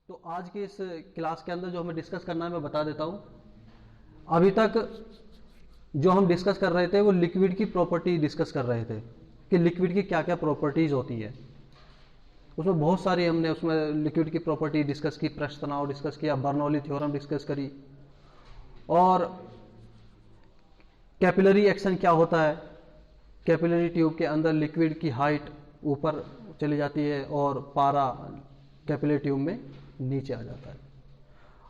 तो आज के इस क्लास के अंदर जो हमें डिस्कस करना है मैं बता देता हूं। अभी तक जो हम डिस्कस कर रहे थे वो लिक्विड की प्रॉपर्टी डिस्कस कर रहे थे कि लिक्विड की क्या क्या प्रॉपर्टीज होती है। उसमें बहुत सारी हमने उसमें लिक्विड की प्रॉपर्टी डिस्कस की, पृष्ठ तनाव डिस्कस किया, बर्नौली थ्योरम डिस्कस करी, और कैपिलरी एक्शन क्या होता है। कैपिलरी ट्यूब के अंदर लिक्विड की हाइट ऊपर चली जाती है और पारा कैपिलरी ट्यूब में नीचे आ जाता है।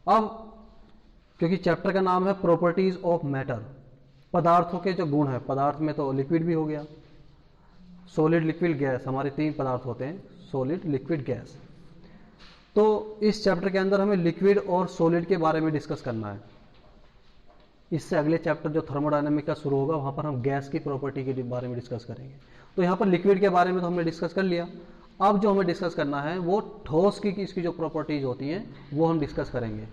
अब क्योंकि चैप्टर का नाम है प्रॉपर्टीज ऑफ मैटर, पदार्थों के जो गुण है, पदार्थ में तो लिक्विड भी हो गया, सॉलिड लिक्विड गैस, हमारे तीन पदार्थ होते हैं, सॉलिड लिक्विड गैस। तो इस चैप्टर के अंदर हमें लिक्विड और सॉलिड के बारे में डिस्कस करना है। इससे अगले चैप्टर जो थर्मोडायनामिक का शुरू होगा वहां पर हम गैस की प्रॉपर्टी के बारे में डिस्कस करेंगे। तो यहाँ पर लिक्विड के बारे में तो हमने डिस्कस कर लिया। अब जो हमें डिस्कस करना है वो ठोस की इसकी जो प्रॉपर्टीज होती हैं वो हम डिस्कस करेंगे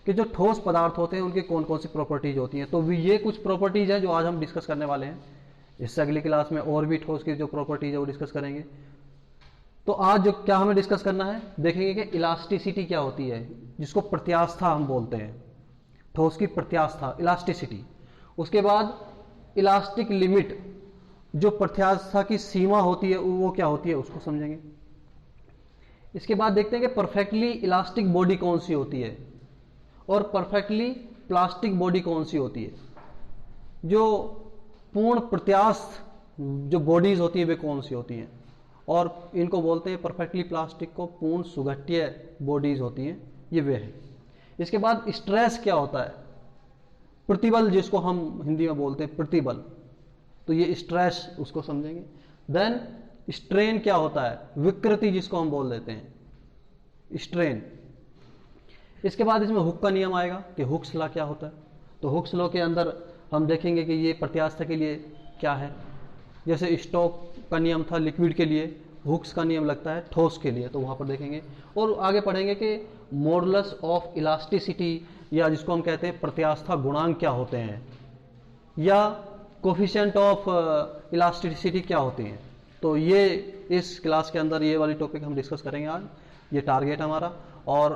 कि जो ठोस पदार्थ होते हैं उनकी कौन कौन सी प्रॉपर्टीज होती हैं। तो ये कुछ प्रॉपर्टीज हैं जो आज हम डिस्कस करने वाले हैं। इससे अगली क्लास में और भी ठोस की जो प्रॉपर्टीज है वो डिस्कस करेंगे। तो आज जो क्या हमें डिस्कस करना है, देखेंगे कि इलास्टिसिटी क्या होती है, जिसको प्रत्यास्था हम बोलते हैं, ठोस की प्रत्यास्था, इलास्टिसिटी। उसके बाद इलास्टिक लिमिट, जो प्रत्यास्था की सीमा होती है वो क्या होती है उसको समझेंगे। इसके बाद देखते हैं कि परफेक्टली इलास्टिक बॉडी कौन सी होती है और परफेक्टली प्लास्टिक बॉडी कौन सी होती है। जो पूर्ण प्रत्यास्थ जो बॉडीज होती है वे कौन सी होती हैं, और इनको बोलते हैं परफेक्टली प्लास्टिक को पूर्ण सुघट्य बॉडीज होती हैं, ये वे हैं। इसके बाद स्ट्रेस क्या होता है, प्रतिबल जिसको हम हिंदी में बोलते हैं प्रतिबल, तो ये स्ट्रेस उसको समझेंगे। देन स्ट्रेन क्या होता है, विकृति जिसको हम बोल देते हैं, स्ट्रेन। इसके बाद इसमें हुक का नियम आएगा कि हुक्स लॉ क्या होता है। तो हुक्स लॉ के अंदर हम देखेंगे कि ये प्रत्यास्था के लिए क्या है। जैसे स्टोक का नियम था लिक्विड के लिए, हुक्स का नियम लगता है ठोस के लिए, तो वहां पर देखेंगे। और आगे पढ़ेंगे कि मॉडुलस ऑफ इलास्टिसिटी, या जिसको हम कहते हैं प्रत्यास्था गुणांक क्या होते हैं, या कोफिशिएंट ऑफ इलास्टिसिटी क्या होती हैं। तो ये इस क्लास के अंदर ये वाली टॉपिक हम डिस्कस करेंगे आज। ये टारगेट हमारा, और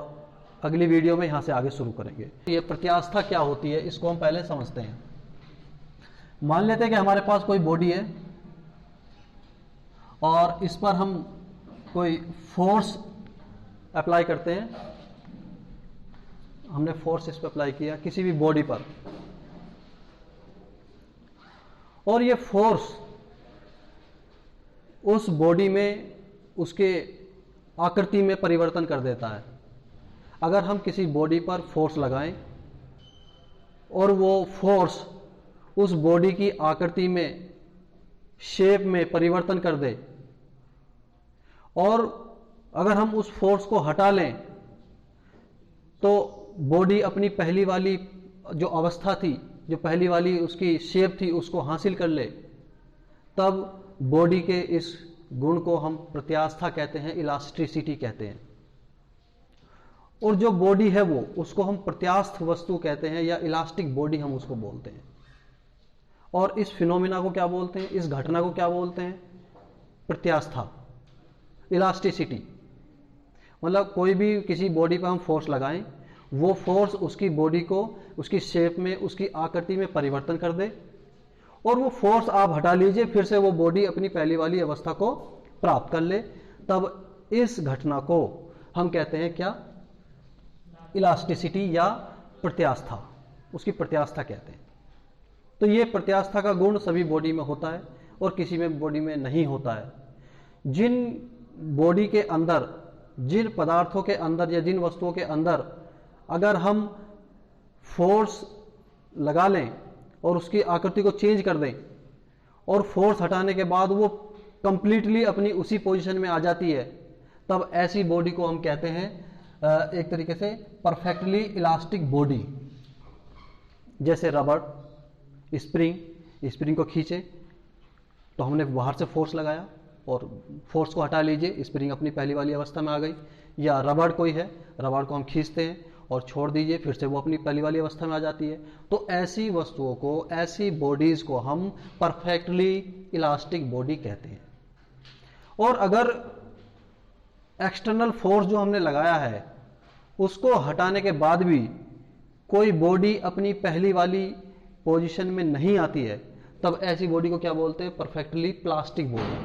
अगली वीडियो में यहां से आगे शुरू करेंगे। ये प्रत्यास्था क्या होती है इसको हम पहले समझते हैं। मान लेते हैं कि हमारे पास कोई बॉडी है और इस पर हम कोई फोर्स अप्लाई करते हैं। हमने फोर्स इस पर अप्लाई किया किसी भी बॉडी पर, और ये फोर्स उस बॉडी में उसके आकृति में परिवर्तन कर देता है। अगर हम किसी बॉडी पर फोर्स लगाएं और वो फोर्स उस बॉडी की आकृति में, शेप में परिवर्तन कर दे, और अगर हम उस फोर्स को हटा लें तो बॉडी अपनी पहली वाली जो अवस्था थी, जो पहली वाली उसकी शेप थी, उसको हासिल कर ले, तब बॉडी के इस गुण को हम प्रत्यास्था कहते हैं, इलास्टिसिटी कहते हैं। और जो बॉडी है वो, उसको हम प्रत्यास्थ वस्तु कहते हैं, या इलास्टिक बॉडी हम उसको बोलते हैं। और इस फिनोमिना को क्या बोलते हैं, इस घटना को क्या बोलते हैं, प्रत्यास्था, इलास्टिसिटी। मतलब कोई भी किसी बॉडी पर हम फोर्स लगाएं, वो फोर्स उसकी बॉडी को उसकी शेप में, उसकी आकृति में परिवर्तन कर दे, और वो फोर्स आप हटा लीजिए, फिर से वो बॉडी अपनी पहली वाली अवस्था को प्राप्त कर ले, तब इस घटना को हम कहते हैं क्या, इलास्टिसिटी या प्रत्यास्था, उसकी प्रत्यास्था कहते हैं। तो ये प्रत्यास्था का गुण सभी बॉडी में होता है और किसी में बॉडी में नहीं होता है। जिन बॉडी के अंदर, जिन पदार्थों के अंदर या जिन वस्तुओं के अंदर अगर हम फोर्स लगा लें और उसकी आकृति को चेंज कर दें, और फोर्स हटाने के बाद वो कंप्लीटली अपनी उसी पोजीशन में आ जाती है, तब ऐसी बॉडी को हम कहते हैं एक तरीके से परफेक्टली इलास्टिक बॉडी। जैसे रबड़, स्प्रिंग को खींचे तो हमने बाहर से फोर्स लगाया और फोर्स को हटा लीजिए, स्प्रिंग अपनी पहली वाली अवस्था में आ गई। या रबड़ कोई है, रबड़ को हम खींचते हैं और छोड़ दीजिए, फिर से वो अपनी पहली वाली अवस्था में आ जाती है। तो ऐसी वस्तुओं को, ऐसी बॉडीज को हम परफेक्टली इलास्टिक बॉडी कहते हैं। और अगर एक्सटर्नल फोर्स जो हमने लगाया है उसको हटाने के बाद भी कोई बॉडी अपनी पहली वाली पोजीशन में नहीं आती है, तब ऐसी बॉडी को क्या बोलते हैं? Perfectly plastic body.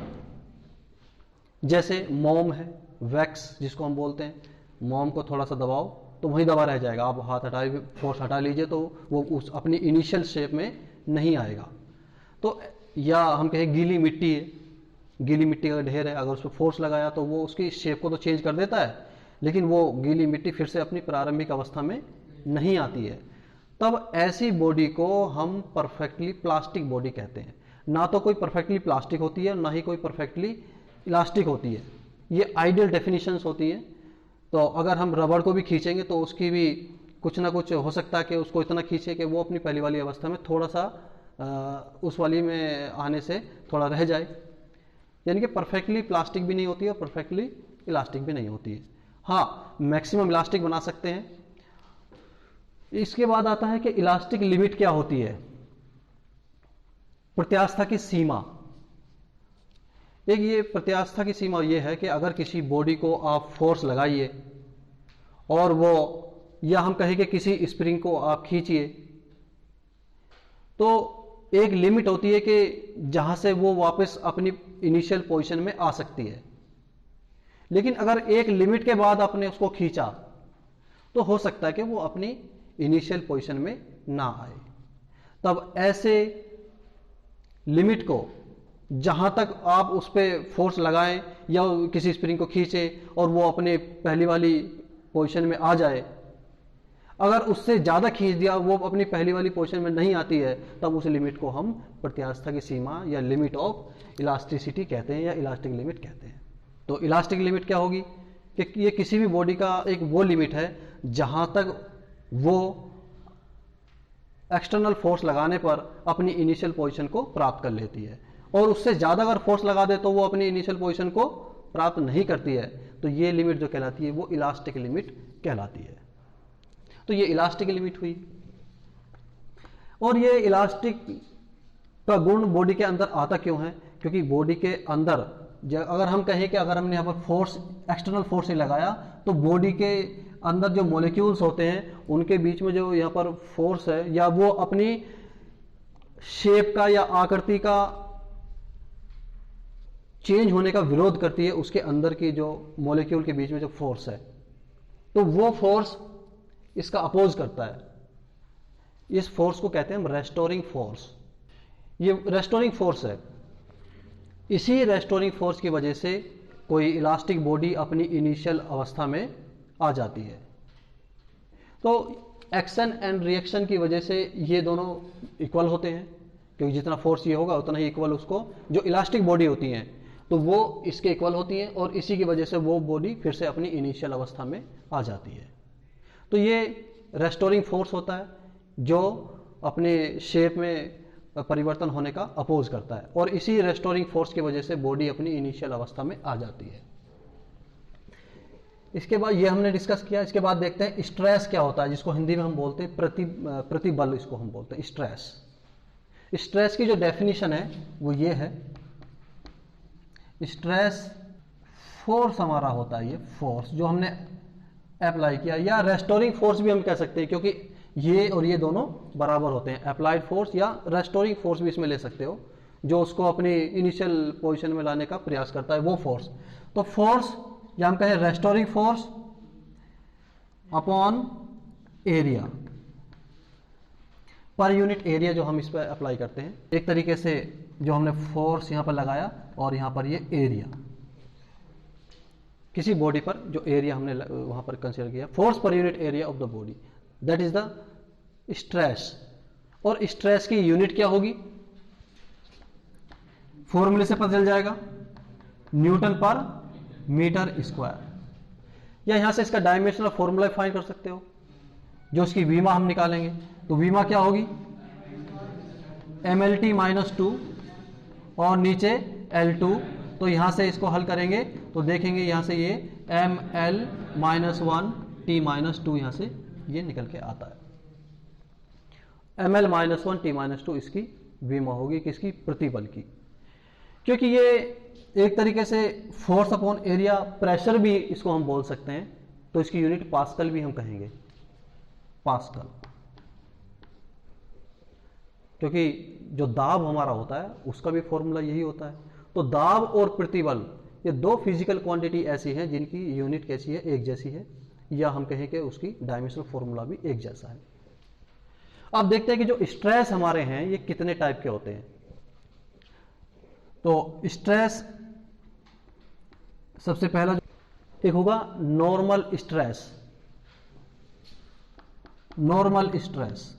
जैसे मोम है, वैक्स जिसको हम बोलते हैं, मोम को थोड़ा सा दबाओ तो वहीं दबा रह जाएगा, आप हाथ हटाए, फोर्स हटा लीजिए तो वो उस अपनी इनिशियल शेप में नहीं आएगा। तो या हम कहें गीली मिट्टी है, गीली मिट्टी का ढेर है, अगर उस पर फोर्स लगाया तो वो उसकी शेप को तो चेंज कर देता है, लेकिन वो गीली मिट्टी फिर से अपनी प्रारंभिक अवस्था में नहीं आती है। तब ऐसी बॉडी को हम परफेक्टली प्लास्टिक बॉडी कहते हैं। ना तो कोई परफेक्टली प्लास्टिक होती है, ना ही कोई परफेक्टली इलास्टिक होती है। ये आइडियल डेफिनेशंस होती है। तो अगर हम रबड़ को भी खींचेंगे तो उसकी भी कुछ ना कुछ हो सकता है कि उसको इतना खींचे कि वो अपनी पहली वाली अवस्था में थोड़ा सा उस वाली में आने से थोड़ा रह जाए। यानी कि परफेक्टली प्लास्टिक भी नहीं होती है और परफेक्टली इलास्टिक भी नहीं होती है। हाँ, मैक्सिमम इलास्टिक बना सकते हैं। इसके बाद आता है कि इलास्टिक लिमिट क्या होती है, प्रत्यास्था की सीमा। एक ये प्रत्यास्था की सीमा ये है कि अगर किसी बॉडी को आप फोर्स लगाइए और वो, या हम कहें कि किसी स्प्रिंग को आप खींचिए, तो एक लिमिट होती है कि जहां से वो वापस अपनी इनिशियल पोजीशन में आ सकती है। लेकिन अगर एक लिमिट के बाद आपने उसको खींचा तो हो सकता है कि वो अपनी इनिशियल पोजीशन में ना आए। तब ऐसे लिमिट को जहां तक आप उस पर फोर्स लगाएं या किसी स्प्रिंग को खींचे और वो अपने पहली वाली पोजीशन में आ जाए, अगर उससे ज्यादा खींच दिया, वो अपनी पहली वाली पोजीशन में नहीं आती है, तब उस लिमिट को हम प्रत्यास्था की सीमा या लिमिट ऑफ इलास्टिसिटी कहते हैं या इलास्टिक लिमिट कहते हैं। तो इलास्टिक लिमिट क्या होगी कि ये किसी भी बॉडी का एक वो लिमिट है जहां तक वो एक्सटर्नल फोर्स लगाने पर अपनी इनिशियल पोजीशन को प्राप्त कर लेती है, और उससे ज्यादा अगर फोर्स लगा दे तो वो अपनी इनिशियल पोजीशन को प्राप्त नहीं करती है। तो ये लिमिट जो कहलाती है वो इलास्टिक लिमिट कहलाती है। तो ये इलास्टिक लिमिट हुई। और ये इलास्टिक का गुण बॉडी के अंदर आता क्यों है? क्योंकि बॉडी के अंदर अगर हम कहें कि अगर हमने यहाँ पर फोर्स, एक्सटर्नल फोर्स नहीं लगाया, तो बॉडी के अंदर जो मॉलिक्यूल्स होते हैं उनके बीच में जो यहाँ पर फोर्स है, या वो अपनी शेप का या आकृति का चेंज होने का विरोध करती है, उसके अंदर की जो मॉलिक्यूल के बीच में जो फोर्स है, तो वो फोर्स इसका अपोज करता है। इस फोर्स को कहते हैं हम रेस्टोरिंग फोर्स। ये रेस्टोरिंग फोर्स है। इसी रेस्टोरिंग फोर्स की वजह से कोई इलास्टिक बॉडी अपनी इनिशियल अवस्था में आ जाती है। तो एक्शन एंड रिएक्शन की वजह से ये दोनों इक्वल होते हैं, क्योंकि जितना फोर्स ये होगा उतना ही इक्वल उसको, जो इलास्टिक बॉडी होती हैं तो वो इसके इक्वल होती हैं, और इसी की वजह से वो बॉडी फिर से अपनी इनिशियल अवस्था में आ जाती है। तो ये रेस्टोरिंग फोर्स होता है जो अपने शेप में परिवर्तन होने का अपोज करता है, और इसी रेस्टोरिंग फोर्स की वजह से बॉडी अपनी इनिशियल अवस्था में आ जाती है। इसके बाद ये हमने डिस्कस किया। इसके बाद देखते हैं स्ट्रेस क्या होता है, जिसको हिंदी में हम बोलते हैं प्रतिबल, इसको हम बोलते हैं स्ट्रेस। स्ट्रेस की जो डेफिनेशन है वो ये है, स्ट्रेस फोर्स हमारा होता है, ये फोर्स जो हमने अप्लाई किया, या रेस्टोरिंग फोर्स भी हम कह सकते हैं, क्योंकि ये और ये दोनों बराबर होते हैं। अप्लाइड फोर्स या रेस्टोरिंग फोर्स भी इसमें ले सकते हो, जो उसको अपनी इनिशियल पोजीशन में लाने का प्रयास करता है, वो फोर्स। तो फोर्स या हम कहें restoring force upon area, per unit area जो हम इस पर अप्लाई करते हैं। एक तरीके से जो हमने फोर्स यहां पर लगाया और यहां पर ये एरिया, किसी बॉडी पर जो एरिया हमने वहां पर कंसीडर किया, force per unit area of the body, that is the stress. और स्ट्रेस की यूनिट क्या होगी, फॉर्मूले से पता चल जाएगा, न्यूटन पर मीटर स्क्वायर। या यहां से इसका डायमेंशनल फॉर्मूला फाइंड कर सकते हो, जो उसकी वीमा हम निकालेंगे। तो वीमा क्या होगी, MLT -2 और नीचे L2। तो यहां से इसको हल करेंगे तो देखेंगे यहां से ये ML -1 T -2 यहां से ये निकल के आता है। ML -1 T -2 इसकी वीमा होगी, किसकी, प्रतिबल की। क्योंकि ये एक तरीके से फोर्स अपॉन एरिया, प्रेशर भी इसको हम बोल सकते हैं, तो इसकी यूनिट पास्कल भी हम कहेंगे, पास्कल, क्योंकि जो दाब हमारा होता है उसका भी फॉर्मूला यही होता है। तो दाब और प्रतिबल ये दो फिजिकल क्वांटिटी ऐसी हैं जिनकी यूनिट कैसी है, एक जैसी है, या हम कहें कि उसकी डायमेंशनल फॉर्मूला भी एक जैसा है। अब देखते हैं कि जो स्ट्रेस हमारे हैं ये कितने टाइप के होते हैं। तो स्ट्रेस सबसे पहला एक होगा नॉर्मल स्ट्रेस, नॉर्मल स्ट्रेस,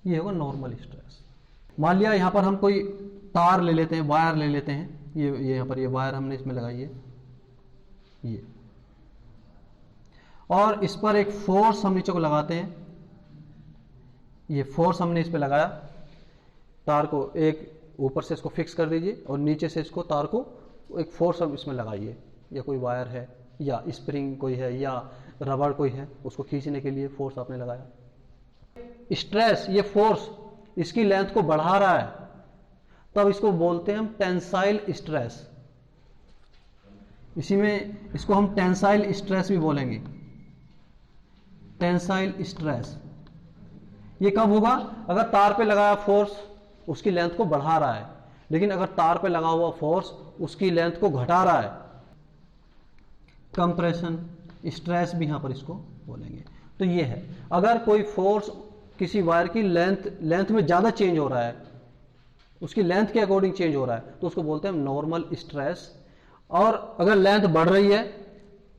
ये होगा नॉर्मल स्ट्रेस। मान लिया यहां पर हम कोई तार ले लेते हैं, वायर ले लेते हैं, ये यहां पर ये वायर हमने इसमें लगाई है ये, और इस पर एक फोर्स हम नीचे को लगाते हैं, ये फोर्स हमने इस पे लगाया, तार को एक ऊपर से इसको फिक्स कर दीजिए और नीचे से इसको तार को एक फोर्स हम इसमें लगाइए, या कोई वायर है या स्प्रिंग कोई है या रबड़ कोई है, उसको खींचने के लिए फोर्स आपने लगाया। स्ट्रेस ये फोर्स इसकी लेंथ को बढ़ा रहा है, तब इसको बोलते हैं हम टेंसाइल स्ट्रेस। इसी में इसको हम टेंसाइल स्ट्रेस भी बोलेंगे, टेंसाइल स्ट्रेस। ये कब होगा? अगर तार पे लगाया फोर्स उसकी लेंथ को बढ़ा रहा है, लेकिन अगर तार पे लगा हुआ फोर्स उसकी लेंथ को घटा रहा है। कंप्रेशन स्ट्रेस भी यहां पर इसको बोलेंगे। तो ये है, अगर कोई फोर्स किसी वायर की लेंथ में ज्यादा चेंज हो रहा है, उसकी लेंथ के अकॉर्डिंग चेंज हो रहा है, तो उसको बोलते हैं नॉर्मल स्ट्रेस। और अगर लेंथ बढ़ रही है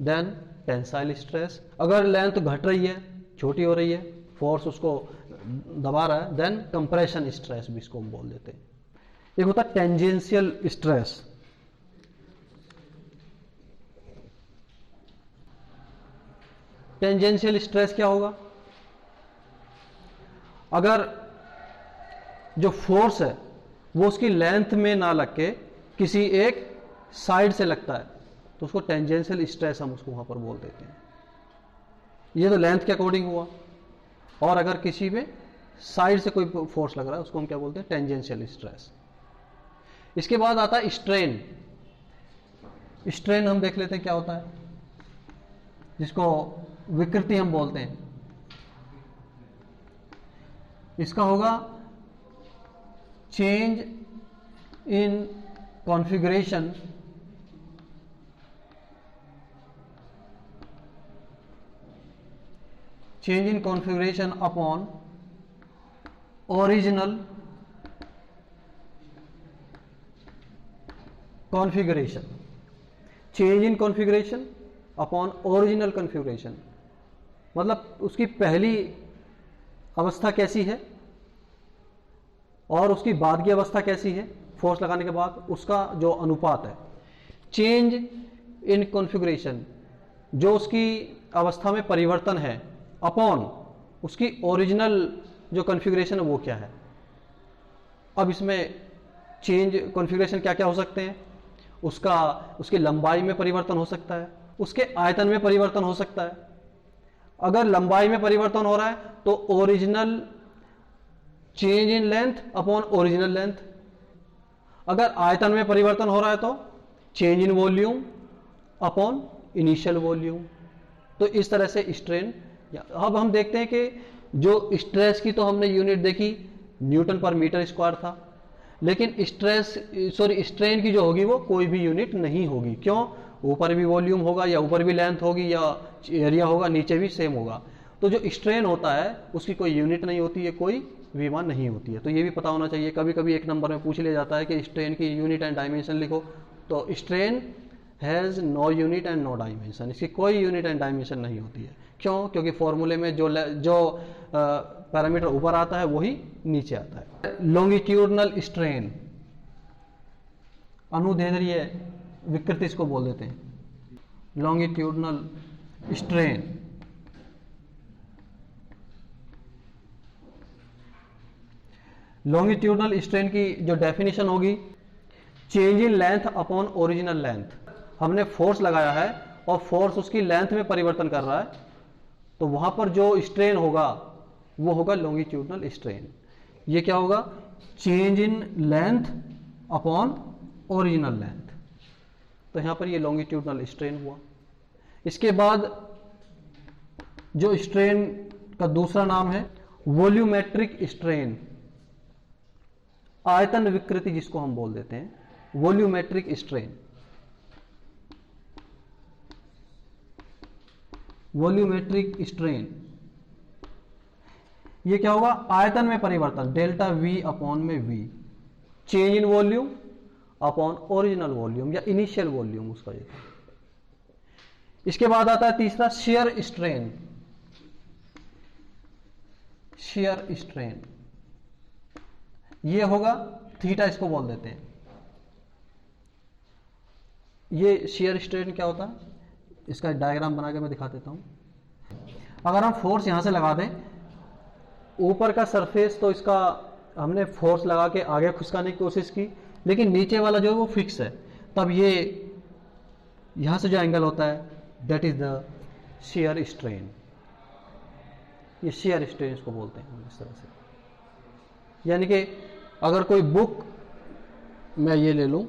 देन टेंसाइल स्ट्रेस, अगर लेंथ घट रही है, छोटी हो रही है, फोर्स उसको दबा रहा है, देन कंप्रेशन स्ट्रेस भी इसको हम बोल देते हैं। एक होता है टेंजेंशियल स्ट्रेस। टेंजेंशियल स्ट्रेस क्या होगा? अगर जो फोर्स है वो उसकी लेंथ में ना लग के किसी एक साइड से लगता है, तो उसको टेंजेंशियल स्ट्रेस हम उसको वहां पर बोल देते हैं। ये तो लेंथ के अकॉर्डिंग हुआ। और अगर किसी में साइड से कोई फोर्स लग रहा है उसको हम क्या बोलते हैं? Tangential stress. इसके बाद आता है स्ट्रेन। स्ट्रेन हम देख लेते हैं क्या होता है, जिसको विकृति हम बोलते हैं। इसका होगा change in configuration upon original configuration. Change in configuration upon original configuration मतलब उसकी पहली अवस्था कैसी है और उसकी बाद की अवस्था कैसी है, फोर्स लगाने के बाद उसका जो अनुपात है। चेंज इन कॉन्फ़िगरेशन जो उसकी अवस्था में परिवर्तन है, अपॉन उसकी ओरिजिनल जो कॉन्फ़िगरेशन है वो क्या है। अब इसमें चेंज कॉन्फ़िगरेशन क्या क्या हो सकते हैं? उसकी लंबाई में परिवर्तन हो सकता है, उसके आयतन में परिवर्तन हो सकता है। अगर लंबाई में परिवर्तन हो रहा है तो original change in length upon original length. अगर आयतन में परिवर्तन हो रहा है तो change in volume upon initial volume. तो इस तरह से स्ट्रेन। अब हम देखते हैं कि जो स्ट्रेस की तो हमने यूनिट देखी न्यूटन पर मीटर स्क्वायर था, लेकिन स्ट्रेन की जो होगी वो कोई भी यूनिट नहीं होगी। क्यों? ऊपर भी वॉल्यूम होगा या ऊपर भी लेंथ होगी या एरिया होगा, नीचे भी सेम होगा। तो जो स्ट्रेन होता है उसकी कोई यूनिट नहीं होती है, कोई विमा नहीं होती है। तो ये भी पता होना चाहिए। कभी कभी एक नंबर में पूछ लिया जाता है कि स्ट्रेन की यूनिट एंड डायमेंशन लिखो, तो strain has no unit and no dimension, इसकी कोई यूनिट एंड डायमेंशन नहीं होती है। क्यों? क्योंकि फॉर्मूले में जो पैरामीटर ऊपर आता है वही नीचे आता है। लॉन्गिट्यूडनल स्ट्रेन, अनुदैर्ध्य विकृति इसको बोल देते हैं, लॉन्गिट्यूडनल स्ट्रेन। लॉन्गिट्यूडनल स्ट्रेन की जो डेफिनेशन होगी, change in length upon original length. हमने फोर्स लगाया है और फोर्स उसकी लेंथ में परिवर्तन कर रहा है, तो वहां पर जो स्ट्रेन होगा वो होगा लॉन्गिट्यूडनल स्ट्रेन। ये क्या होगा? Change in length upon original length. तो यहां पर ये लॉन्गिट्यूडनल स्ट्रेन हुआ। इसके बाद जो स्ट्रेन का दूसरा नाम है वॉल्यूमेट्रिक स्ट्रेन, आयतन विकृति जिसको हम बोल देते हैं, वॉल्यूमेट्रिक स्ट्रेन। वॉल्यूमेट्रिक स्ट्रेन ये क्या होगा, आयतन में परिवर्तन, डेल्टा वी अपॉन में V, change in volume upon original volume या इनिशियल वॉल्यूम उसका ये। इसके बाद आता है तीसरा शियर स्ट्रेन। शियर स्ट्रेन ये होगा थीटा, इसको बोल देते हैं। ये शियर स्ट्रेन क्या होता है, इसका डायग्राम बना के मैं दिखा देता हूं। अगर हम फोर्स यहां से लगा दें, ऊपर का सरफेस तो इसका हमने फोर्स लगा के आगे खिसकाने की कोशिश की, लेकिन नीचे वाला जो है वो फिक्स है, तब ये यहां से जो एंगल होता है that is the shear strain. ये शियर स्ट्रेन इसको बोलते हैं इस तरह से। यानी कि अगर कोई बुक मैं ये ले लूं,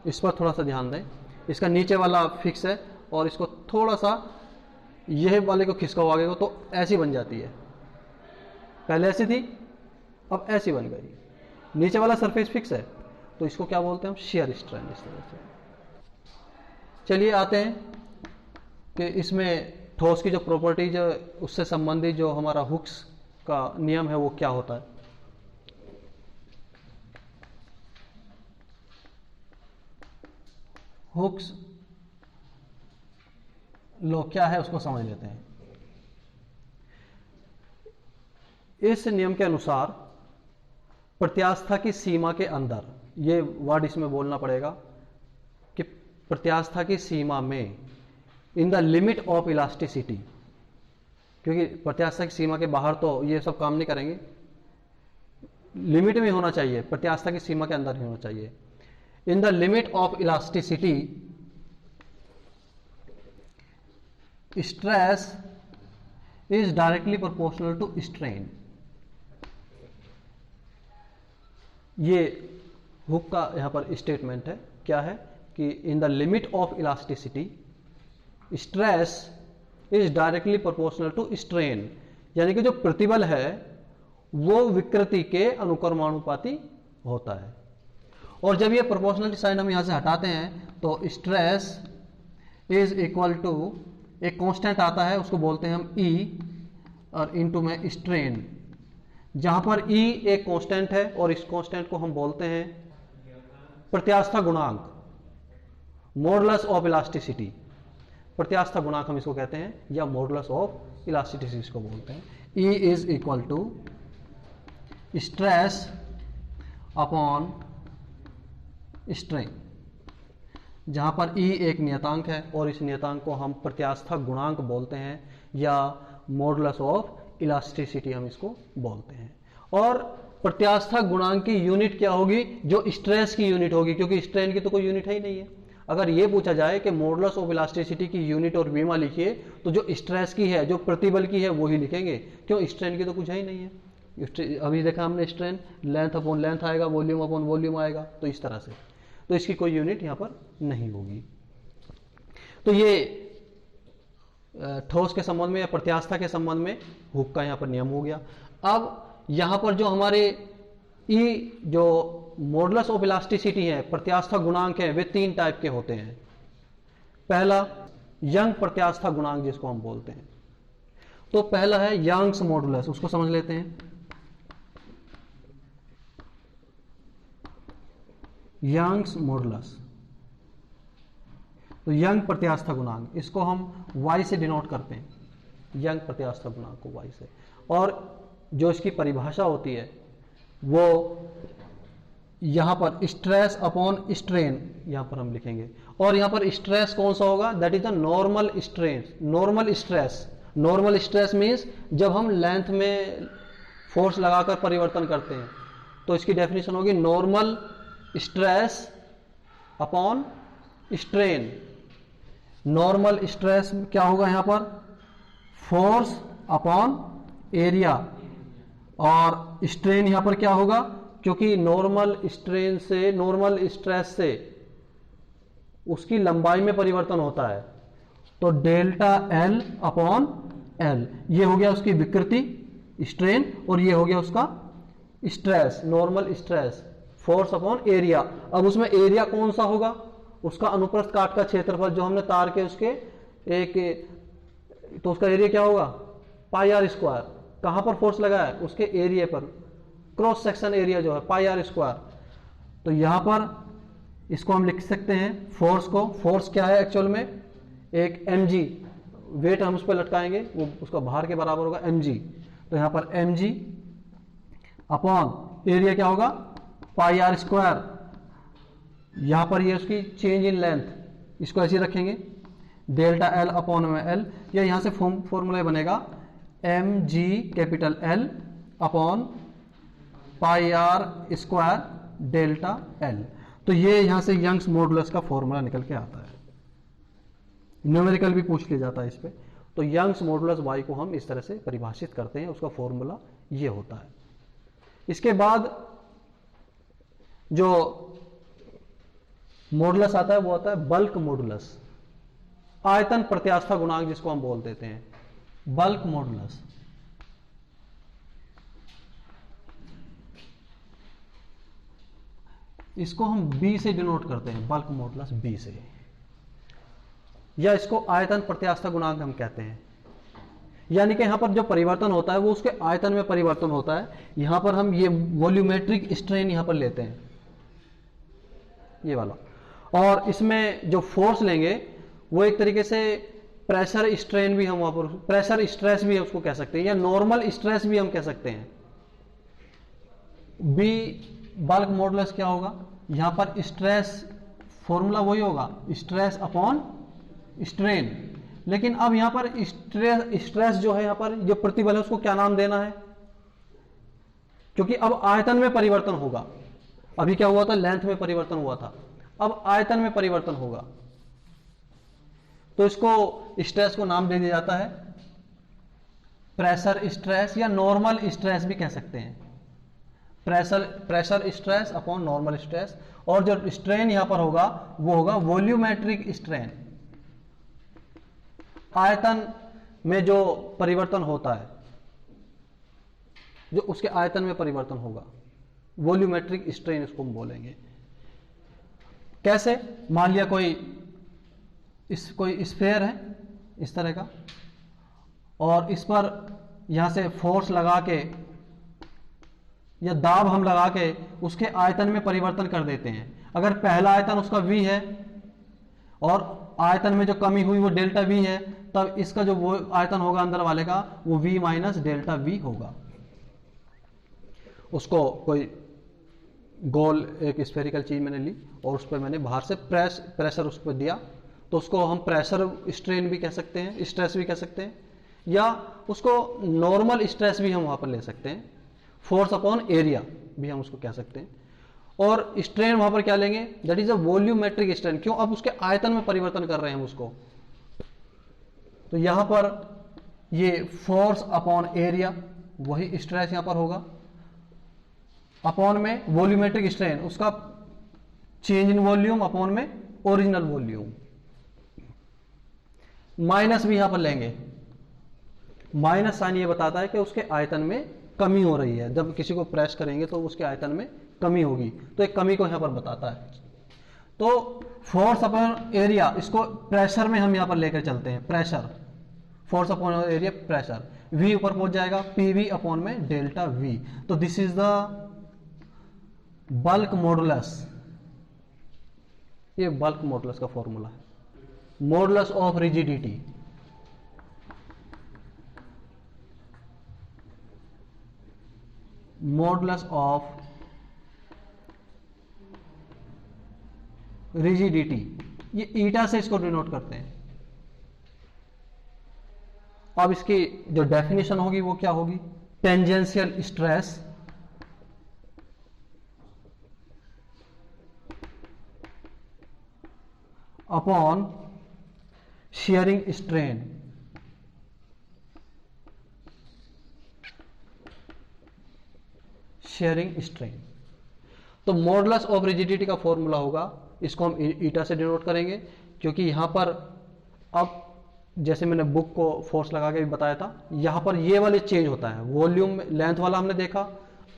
इस पर थोड़ा सा ध्यान दें, इसका नीचे वाला फिक्स है और इसको थोड़ा सा यह वाले को खिसकाओ आगे को, तो ऐसी बन जाती है। पहले ऐसी थी, अब ऐसी बन गई। नीचे वाला सरफेस फिक्स है, तो इसको क्या बोलते हैं हम, शियर स्ट्रेन। इस तरह से चलिए आते हैं कि इसमें ठोस की जो प्रॉपर्टीज है उससे संबंधित जो हमारा हुक्स का नियम है वो क्या होता है। हुक्स लॉ क्या है उसको समझ लेते हैं। इस नियम के अनुसार प्रत्यास्था की सीमा के अंदर, ये वर्ड इसमें बोलना पड़ेगा कि प्रत्यास्था की सीमा में, इन द लिमिट ऑफ इलास्टिसिटी, क्योंकि प्रत्यास्था की सीमा के बाहर तो ये सब काम नहीं करेंगे, लिमिट में होना चाहिए, प्रत्यास्था की सीमा के अंदर ही होना चाहिए। In the limit of elasticity stress is directly proportional to strain. ये हुक का यहां पर स्टेटमेंट है, क्या है कि in the limit of elasticity stress is directly proportional to strain, यानी कि जो प्रतिबल है वो विकृति के अनुक्रमानुपाती होता है। और जब ये प्रोपोर्शनल साइन हम यहां से हटाते हैं तो स्ट्रेस इज इक्वल टू एक कांस्टेंट आता है, उसको बोलते हैं हम ई, और इनटू में स्ट्रेन, जहां पर ई एक कांस्टेंट है और इस कांस्टेंट को हम बोलते हैं प्रत्यास्था गुणांक, मॉडुलस ऑफ इलास्टिसिटी। प्रत्यास्था गुणांक हम इसको कहते हैं, या मॉडुलस ऑफ इलास्टिसिटी इसको बोलते हैं। E is equal to stress upon strain, जहां पर ई एक नियतांक है और इस नियतांक को हम प्रत्यास्था गुणांक बोलते हैं, या मॉडुलस ऑफ इलास्टिसिटी हम इसको बोलते हैं। और प्रत्यास्था गुणांक की यूनिट क्या होगी, जो स्ट्रेस की यूनिट होगी, क्योंकि स्ट्रेन की तो कोई यूनिट है ही नहीं है। अगर ये पूछा जाए कि मॉडुलस ऑफ इलास्टिसिटी की यूनिट और बीमा लिखिए, तो जो स्ट्रेस की है, जो प्रतिबल की है, वो ही लिखेंगे, क्यों, स्ट्रेन की तो कुछ है ही नहीं है। अभी देखा हमने स्ट्रेन लेंथ अपॉन लेंथ आएगा, वॉल्यूम अपॉन वॉल्यूम आएगा, तो इस तरह से, तो इसकी कोई यूनिट यहां पर नहीं होगी। तो ये ठोस के संबंध में या प्रत्यास्था के संबंध में हुक का यहां पर नियम हो गया। अब यहां पर जो हमारे ई जो मॉडुलस ऑफ इलास्टिसिटी है, प्रत्यास्था गुणांक है, वे तीन टाइप के होते हैं। पहला यंग प्रत्यास्था गुणांक जिसको हम बोलते हैं, तो पहला है यंग्स मॉडुलस, उसको समझ लेते हैं। यंग्स मॉडुलस, तो यंग प्रत्यास्था गुणांक, इसको हम y से डिनोट करते हैं, यंग प्रत्यास्था गुणांक को y से। और जो इसकी परिभाषा होती है वो यहां पर स्ट्रेस अपॉन स्ट्रेन यहां पर हम लिखेंगे। और यहां पर स्ट्रेस कौन सा होगा, that is the normal strain, normal stress. Normal stress means जब हम लेंथ में फोर्स लगाकर परिवर्तन करते हैं, तो इसकी डेफिनेशन होगी normal stress upon strain. Normal stress क्या होगा यहां पर, फोर्स अपॉन एरिया, और स्ट्रेन यहां पर क्या होगा, क्योंकि नॉर्मल स्ट्रेन से, नॉर्मल स्ट्रेस से उसकी लंबाई में परिवर्तन होता है, तो डेल्टा एल अपॉन एल, ये हो गया उसकी विकृति स्ट्रेन, और ये हो गया उसका stress, normal stress, force upon area. अब उसमें एरिया कौन सा होगा? उसका अनुप्रस्थ काट का क्षेत्रफल जो हमने तार के उसके एक, तो उसका एरिया क्या होगा? पाई आर स्क्वायर। कहां पर फोर्स लगा है? उसके एरिया पर, क्रॉस सेक्शन एरिया जो है पाई आर स्क्वायर। तो यहां पर इसको हम लिख सकते हैं फोर्स को, फोर्स क्या है एक्चुअल में? एक mg, वेट हम उस पर लटकाएंगे, वो उसका भार के बराबर होगा mg। तो यहां पर mg अपॉन एरिया क्या होगा? पाई आर स्क्वायर। यहां पर ये उसकी चेंज इन लेंथ, इसको ऐसे रखेंगे, डेल्टा एल अपॉन में एल, या यहां से फॉर्मूला बनेगा mg capital L upon pi r square delta L. तो ये यहां से यंग्स मॉडुलस का फॉर्मूला निकल के आता है, न्यूमेरिकल भी पूछ लिया जाता है इस पे। तो यंग्स मॉडुलस y को हम इस तरह से परिभाषित करते हैं, उसका फॉर्मूला ये होता है। इसके बाद जो मॉडुलस आता है वो आता है बल्क मॉडुलस, आयतन प्रत्यास्था गुणांक जिसको हम बोल देते हैं, बल्क मॉडुलस। इसको हम B से डिनोट करते हैं, बल्क मॉडुलस B से, या इसको आयतन प्रत्यास्था गुणांक हम कहते हैं। यानी कि यहां पर जो परिवर्तन होता है वो उसके आयतन में परिवर्तन होता है। यहां पर हम ये वॉल्यूमेट्रिक स्ट्रेन यहां पर लेते हैं, ये वाला, और इसमें जो फोर्स लेंगे वो एक तरीके से प्रेशर स्ट्रेन भी हम वहां पर, प्रेशर स्ट्रेस भी उसको कह सकते हैं, या नॉर्मल स्ट्रेस भी हम कह सकते हैं। बी बल्क मॉडुलस क्या होगा? यहां पर स्ट्रेस फॉर्मूला वही होगा, स्ट्रेस अपॉन स्ट्रेन। लेकिन अब यहां पर स्ट्रेस जो है, यहां पर जो प्रतिबल है उसको क्या नाम देना है? क्योंकि अब आयतन में परिवर्तन होगा। अभी क्या हुआ था? लेंथ में परिवर्तन हुआ था, अब आयतन में परिवर्तन होगा, तो इसको स्ट्रेस को नाम दे दिया जाता है प्रेशर स्ट्रेस, या नॉर्मल स्ट्रेस भी कह सकते हैं। Pressure stress upon normal stress. और जो स्ट्रेन यहां पर होगा वो होगा वॉल्यूमेट्रिक स्ट्रेन, आयतन में जो परिवर्तन होता है, जो उसके आयतन में परिवर्तन होगा, वॉल्यूमेट्रिक स्ट्रेन इसको हम बोलेंगे। कैसे? मान लिया कोई स्फीयर है इस तरह का, और इस पर यहां से फोर्स लगा के या दाब हम लगा के उसके आयतन में परिवर्तन कर देते हैं। अगर पहला आयतन उसका v है और आयतन में जो कमी हुई वो डेल्टा v है, तब इसका जो वो आयतन होगा अंदर वाले का वो v माइनस डेल्टा v होगा। उसको कोई गोल एक स्फेरिकल चीज मैंने ली और उस पर मैंने बाहर से प्रेशर उस पर दिया, तो उसको हम प्रेशर स्ट्रेन भी कह सकते हैं, स्ट्रेस भी कह सकते हैं, या उसको नॉर्मल स्ट्रेस भी हम वहां पर ले सकते हैं, फोर्स अपॉन एरिया भी हम उसको कह सकते हैं। और स्ट्रेन वहां पर क्या लेंगे? That is a volumetric strain. क्यों? अब उसके आयतन में परिवर्तन कर रहे हैं हम उसको, तो यहां पर ये फोर्स अपॉन एरिया, वही स्ट्रेस यहां पर होगा, अपॉन में वॉल्यूमेट्रिक स्ट्रेन, उसका चेंज इन वॉल्यूम अपॉन में ओरिजिनल वॉल्यूम, माइनस भी यहां पर लेंगे। माइनस साइन ये बताता है कि उसके आयतन में कमी हो रही है, जब किसी को प्रेस करेंगे तो उसके आयतन में कमी होगी, तो एक कमी को यहां पर बताता है। तो फोर्स अपॉन एरिया, इसको प्रेशर में हम यहां पर लेकर चलते हैं, pressure, force upon area pressure, v ऊपर पहुंच जाएगा pv अपॉन में डेल्टा v। तो this is the bulk modulus, ये बल्क मॉडुलस का फॉर्मूला है। Modulus of rigidity, modulus of rigidity, ये ईटा से इसको डिनोट करते हैं। अब इसकी जो डेफिनेशन होगी वो क्या होगी? Tangential stress upon shearing strain, shearing strain। तो मॉडुलस ऑफ रिजिडिटी का फॉर्मूला होगा, इसको हम ईटा से डिनोट करेंगे, क्योंकि यहाँ पर अब जैसे मैंने बुक को फोर्स लगा के भी बताया था, यहाँ पर ये वाले चेंज होता है, वॉल्यूम लेंथ वाला हमने देखा,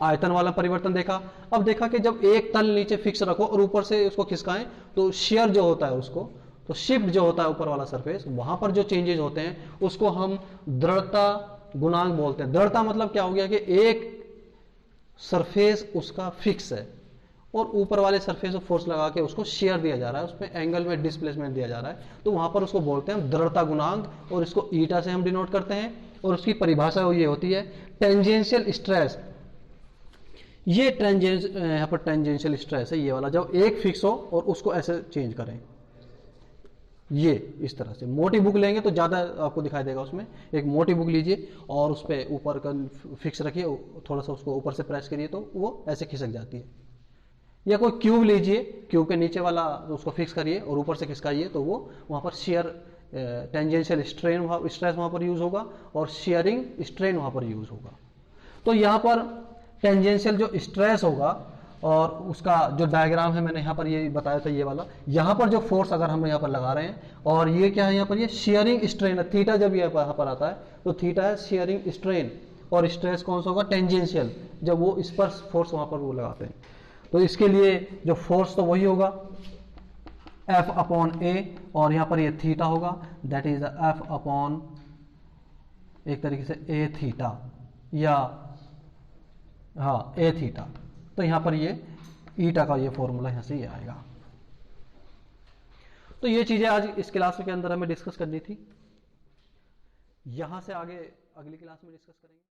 आयतन वाला परिवर्तन देखा। अब देखा कि जब एक तल नीचे फिक्स रखो और ऊपर से उसको खिसकाएं तो शेयर जो होता है उसको, तो शिफ्ट जो होता है ऊपर वाला सरफेस, वहां पर जो चेंजेस होते हैं उसको हम दृढ़ता गुणांक बोलते हैं। दृढ़ता मतलब क्या हो गया कि एक सरफेस उसका फिक्स है और ऊपर वाले सरफेस को फोर्स लगा के उसको शेयर दिया जा रहा है, उसमें एंगल में डिस्प्लेसमेंट दिया जा रहा है, तो वहां पर उसको बोलते हैं दृढ़ता गुणांक, और इसको ईटा से हम डिनोट करते हैं। और उसकी परिभाषा ये होती है टेंजेंशियल स्ट्रेस। ये यहाँ पर टेंजेंशियल स्ट्रेस है ये वाला, जब एक फिक्स हो और उसको ऐसे चेंज करें, ये इस तरह से। मोटी बुक लेंगे तो ज़्यादा आपको दिखाई देगा, उसमें एक मोटी बुक लीजिए और उस पर ऊपर का फिक्स रखिए, थोड़ा सा उसको ऊपर से प्रेस करिए तो वो ऐसे खिसक जाती है। या कोई क्यूब लीजिए, क्यूब के नीचे वाला उसको फिक्स करिए और ऊपर से खिसकाइए तो वो वहाँ पर शेयर टेंजेंशियल स्ट्रेन स्ट्रेस वहाँ पर यूज होगा और शेयरिंग स्ट्रेन वहाँ पर यूज होगा। तो यहाँ पर टेंजेंशियल जो स्ट्रेस होगा और उसका जो डायग्राम है मैंने यहाँ पर ये बताया था, ये वाला, यहाँ पर जो फोर्स अगर हम यहाँ पर लगा रहे हैं, और ये क्या है यहाँ पर, ये शेयरिंग स्ट्रेन है। थीटा जब यहाँ पर आता है तो थीटा है शेयरिंग स्ट्रेन, और स्ट्रेस कौन सा होगा, टेंजेंशियल, जब वो स्पर्श फोर्स वहाँ पर वो लगाते हैं। तो इसके लिए जो फोर्स तो वही होगा F अपॉन A, और यहाँ पर ये थीटा होगा, दैट इज F अपॉन एक तरीके से A थीटा, या हाँ A थीटा। तो यहाँ पर ये ईटा का ये फॉर्मूला यहाँ से ये आएगा। तो ये चीजें आज इस क्लास के अंदर हमें डिस्कस करनी थी, यहाँ से आगे अगली क्लास में डिस्कस करेंगे।